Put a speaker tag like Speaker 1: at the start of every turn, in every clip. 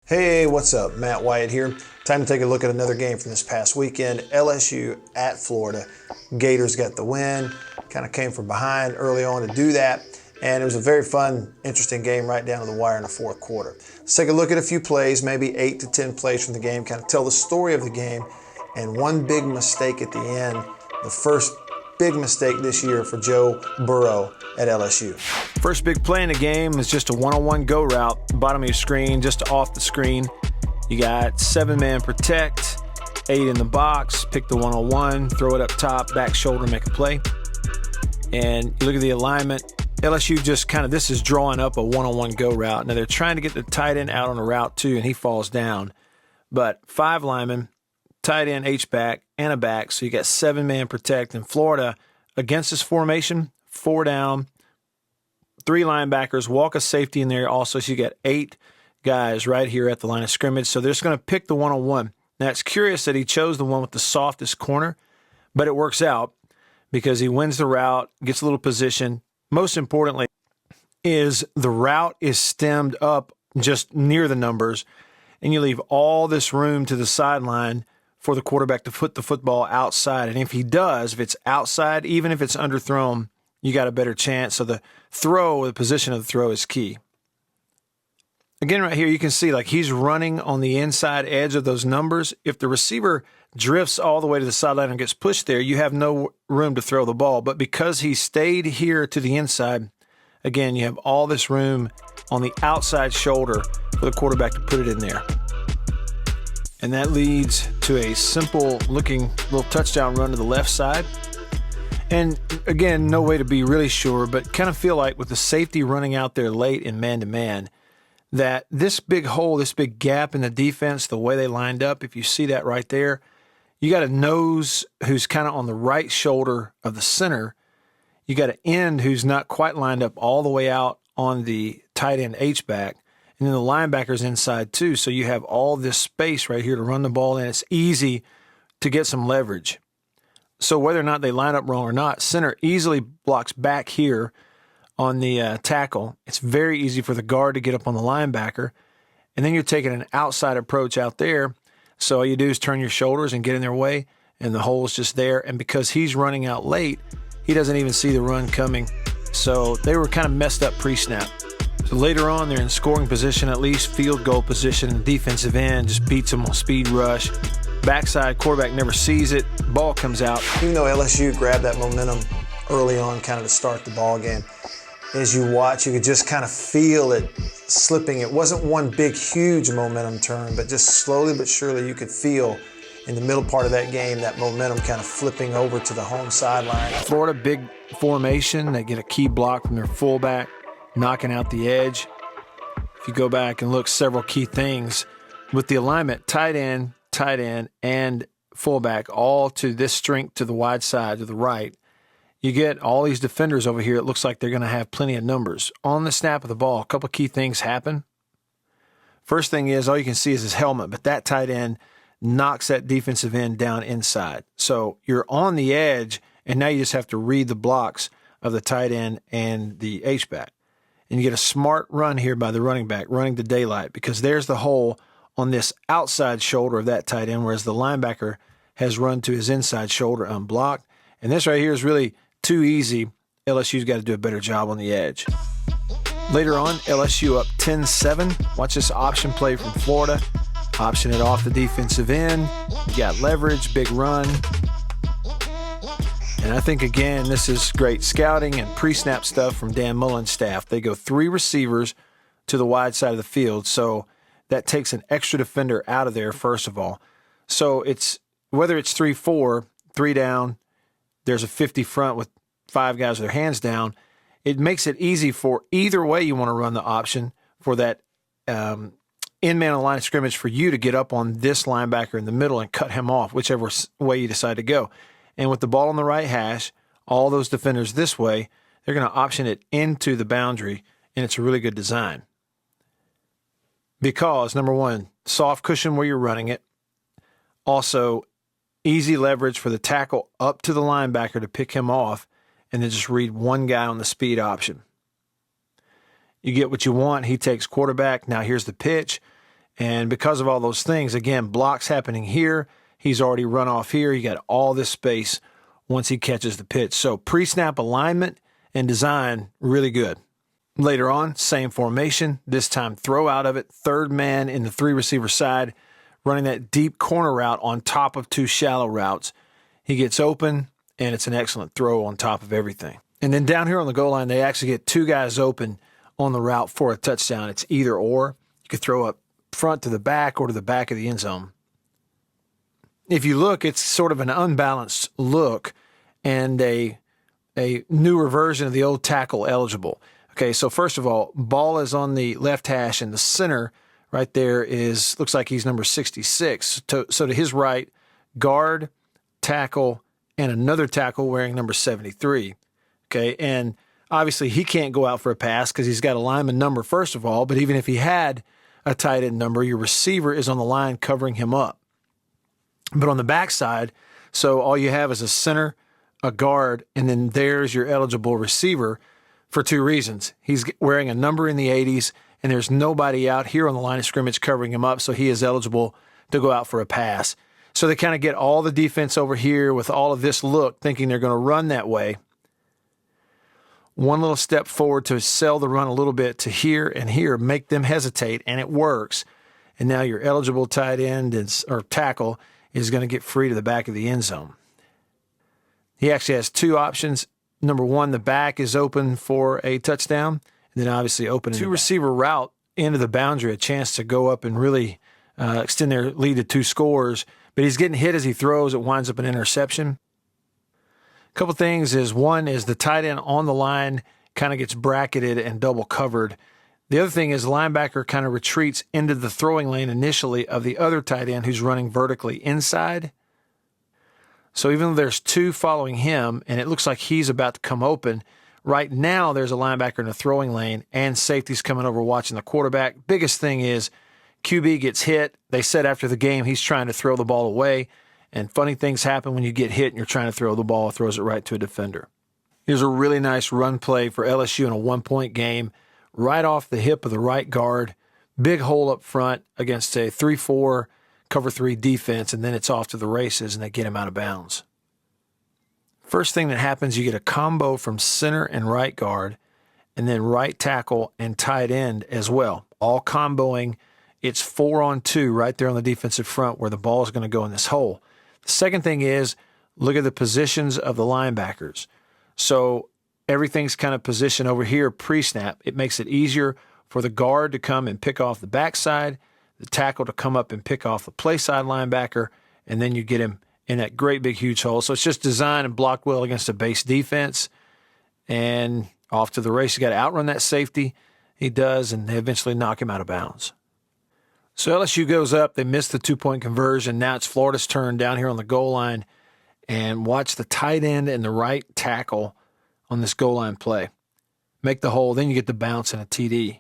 Speaker 1: Hey, what's up? Matt Wyatt here. Time to take a look at another game from this past weekend. LSU at Florida. Gators got the win. Kind of came from behind early on to do that. And it was a very fun, interesting game right down to the wire in the fourth quarter. Let's take a look at a few plays, maybe 8 to 10 plays from the game, kind of tell the story of the game. And one big mistake at the end, the first big mistake this year for Joe Burrow at LSU.
Speaker 2: First big play in the game is just a one-on-one go route, bottom of your screen, just off the screen. You got 7-man protect, 8 in the box, pick the one-on-one, throw it up top, back shoulder, make a play. And you look at the alignment. LSU just kind of, this is drawing up a one-on-one go route. Now they're trying to get the tight end out on a route too, and he falls down. But 5 linemen, tight end, H-back, and a back. So you got 7-man protect. In Florida, against this formation, 4 down, 3 linebackers, walk a safety in there also. So you got 8 guys right here at the line of scrimmage. So they're just going to pick the one-on-one. Now it's curious that he chose the one with the softest corner, but it works out because he wins the route, gets a little position. Most importantly is the route is stemmed up just near the numbers, and you leave all this room to the sideline for the quarterback to put the football outside. And if he does, if it's outside, even if it's underthrown, you got a better chance. So the throw, the position of the throw is key. Again, right here, you can see like he's running on the inside edge of those numbers. If the receiver drifts all the way to the sideline and gets pushed there, you have no room to throw the ball. But because he stayed here to the inside, again, you have all this room on the outside shoulder for the quarterback to put it in there. And that leads to a simple-looking little touchdown run to the left side. And again, no way to be really sure, but kind of feel like with the safety running out there late in man-to-man, that this big hole, this big gap in the defense, the way they lined up, if you see that right there, you got a nose who's kind of on the right shoulder of the center. You got an end who's not quite lined up all the way out on the tight end H-back. And then the linebacker's inside too. So you have all this space right here to run the ball in. It's easy to get some leverage. So whether or not they line up wrong or not, center easily blocks back here on the tackle. It's very easy for the guard to get up on the linebacker. And then you're taking an outside approach out there. So all you do is turn your shoulders and get in their way, and the hole's just there. And because he's running out late, he doesn't even see the run coming. So they were kind of messed up pre-snap. So later on, they're in scoring position, at least field goal position, and the defensive end just beats them on speed rush. Backside, quarterback never sees it. Ball comes out.
Speaker 1: Even though LSU grabbed that momentum early on kind of to start the ball game, as you watch, you could just kind of feel it slipping. It wasn't one big, huge momentum turn, but just slowly but surely you could feel in the middle part of that game that momentum kind of flipping over to the home sideline.
Speaker 2: Florida, big formation. They get a key block from their fullback, knocking out the edge. If you go back and look, several key things with the alignment, tight end, and fullback, all to this strength to the wide side, to the right. You get all these defenders over here. It looks like they're going to have plenty of numbers. On the snap of the ball, a couple of key things happen. First thing is, all you can see is his helmet, but that tight end knocks that defensive end down inside. So you're on the edge, and now you just have to read the blocks of the tight end and the H-back. And you get a smart run here by the running back, running to daylight, because there's the hole on this outside shoulder of that tight end, whereas the linebacker has run to his inside shoulder unblocked. And this right here is really too easy. LSU's got to do a better job on the edge. Later on, LSU up 10-7. Watch this option play from Florida. Option it off the defensive end. You got leverage, big run. And I think, again, this is great scouting and pre-snap stuff from Dan Mullen's staff. They go 3 receivers to the wide side of the field, so that takes an extra defender out of there, first of all. So it's whether it's 3-4, 3 down, there's a 50 front with 5 guys with their hands down, it makes it easy for either way you want to run the option for that in-man on line of scrimmage for you to get up on this linebacker in the middle and cut him off, whichever way you decide to go. And with the ball on the right hash, all those defenders this way, they're going to option it into the boundary, and it's a really good design. Because, number one, soft cushion where you're running it. Also, easy leverage for the tackle up to the linebacker to pick him off, and then just read one guy on the speed option. You get what you want. He takes quarterback. Now here's the pitch. And because of all those things, again, blocks happening here. He's already run off here. You got all this space once he catches the pitch. So pre-snap alignment and design, really good. Later on, same formation, this time throw out of it, third man in the 3-receiver side, running that deep corner route on top of 2 shallow routes. He gets open, and it's an excellent throw on top of everything. And then down here on the goal line, they actually get 2 guys open on the route for a touchdown. It's either or. You could throw up front to the back or to the back of the end zone. If you look, it's sort of an unbalanced look and a newer version of the old tackle eligible. Okay, so first of all, ball is on the left hash, and the center right there looks like he's number 66. So to his right, guard, tackle, and another tackle wearing number 73. Okay, and obviously he can't go out for a pass because he's got a lineman number, first of all, but even if he had a tight end number, your receiver is on the line covering him up. But on the backside, so all you have is a center, a guard, and then there's your eligible receiver for 2 reasons. He's wearing a number in the 80s, and there's nobody out here on the line of scrimmage covering him up, so he is eligible to go out for a pass. So they kind of get all the defense over here with all of this look, thinking they're going to run that way. One little step forward to sell the run a little bit to here and here, make them hesitate, and it works. And now your eligible tight end or tackle is going to get free to the back of the end zone. He actually has 2 options. Number 1, the back is open for a touchdown, and then obviously open 2-receiver route into the boundary, a chance to go up and really extend their lead to 2 scores. But he's getting hit as he throws. It winds up an interception. A couple things is, one is the tight end on the line kind of gets bracketed and double covered. The other thing is linebacker kind of retreats into the throwing lane initially of the other tight end who's running vertically inside. So even though there's 2 following him and it looks like he's about to come open, right now there's a linebacker in the throwing lane and safety's coming over watching the quarterback. Biggest thing is QB gets hit. They said after the game he's trying to throw the ball away, and funny things happen when you get hit and you're trying to throw the ball, throws it right to a defender. Here's a really nice run play for LSU in a 1-point game, right off the hip of the right guard, big hole up front against a 3-4 cover 3 defense, and then it's off to the races and they get him out of bounds. First thing that happens, you get a combo from center and right guard, and then right tackle and tight end as well, all comboing. It's 4-on-2 right there on the defensive front where the ball is going to go in this hole. The second thing is, look at the positions of the linebackers. So everything's kind of positioned over here pre-snap. It makes it easier for the guard to come and pick off the backside, the tackle to come up and pick off the play side linebacker, and then you get him in that great big huge hole. So it's just designed and blocked well against a base defense, and off to the race. You got to outrun that safety. He does, and they eventually knock him out of bounds. So LSU goes up. They miss the 2-point conversion. Now it's Florida's turn down here on the goal line, and watch the tight end and the right tackle on this goal line play. Make the hole, then you get the bounce and a TD.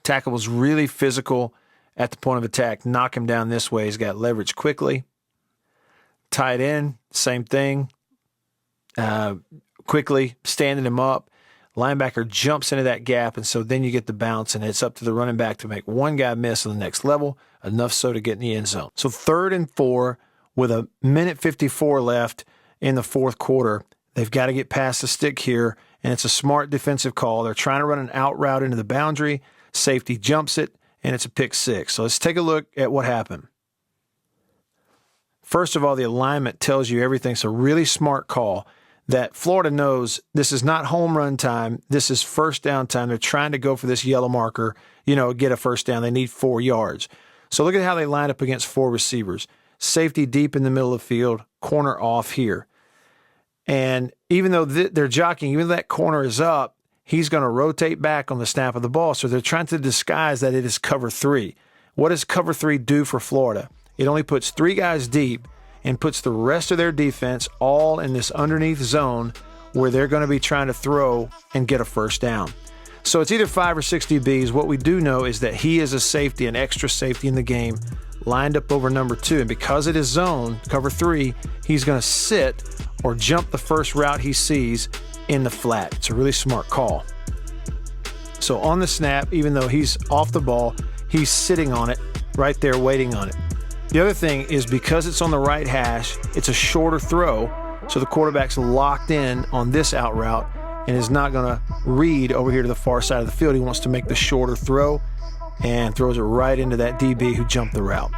Speaker 2: Tackle was really physical at the point of attack. Knock him down this way. He's got leverage quickly. Tight end, same thing. Quickly standing him up. Linebacker jumps into that gap, and so then you get the bounce, and it's up to the running back to make one guy miss on the next level, enough so to get in the end zone. So 3rd and 4 with 1:54 left in the 4th quarter. They've got to get past the stick here, and it's a smart defensive call. They're trying to run an out route into the boundary. Safety jumps it, and it's a pick 6. So let's take a look at what happened. First of all, the alignment tells you everything. It's a really smart call that Florida knows this is not home run time. This is first down time. They're trying to go for this yellow marker, get a first down. They need 4 yards. So look at how they line up against 4 receivers. Safety deep in the middle of the field, corner off here. And even though they're jockeying, even though that corner is up, he's going to rotate back on the snap of the ball. So they're trying to disguise that it is cover 3. What does cover 3 do for Florida? It only puts 3 guys deep and puts the rest of their defense all in this underneath zone where they're going to be trying to throw and get a first down. So it's either 5 or 6 DBs. What we do know is that he is a safety, an extra safety in the game, lined up over number 2. And because it is zone, cover 3, he's going to sit or jump the first route he sees in the flat. It's a really smart call. So on the snap, even though he's off the ball, he's sitting on it right there waiting on it. The other thing is because it's on the right hash, it's a shorter throw, so the quarterback's locked in on this out route and is not going to read over here to the far side of the field. He wants to make the shorter throw and throws it right into that DB who jumped the route.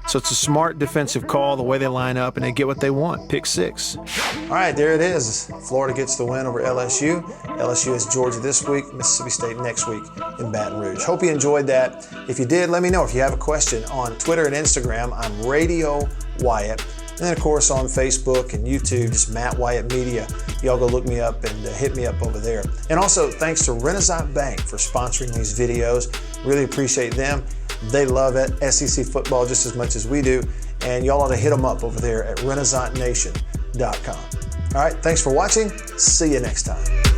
Speaker 2: So it's a smart defensive call, the way they line up, and they get what they want, pick six.
Speaker 1: All right, there it is. Florida gets the win over LSU. LSU has Georgia this week, Mississippi State next week in Baton Rouge. Hope you enjoyed that. If you did, let me know. If you have a question on Twitter and Instagram, I'm Radio Wyatt. And then, of course, on Facebook and YouTube, just Matt Wyatt Media. Y'all go look me up and hit me up over there. And also, thanks to Renaissance Bank for sponsoring these videos. Really appreciate them. They love it, SEC football just as much as we do. And y'all ought to hit them up over there at renaissancennation.com. All right, thanks for watching. See you next time.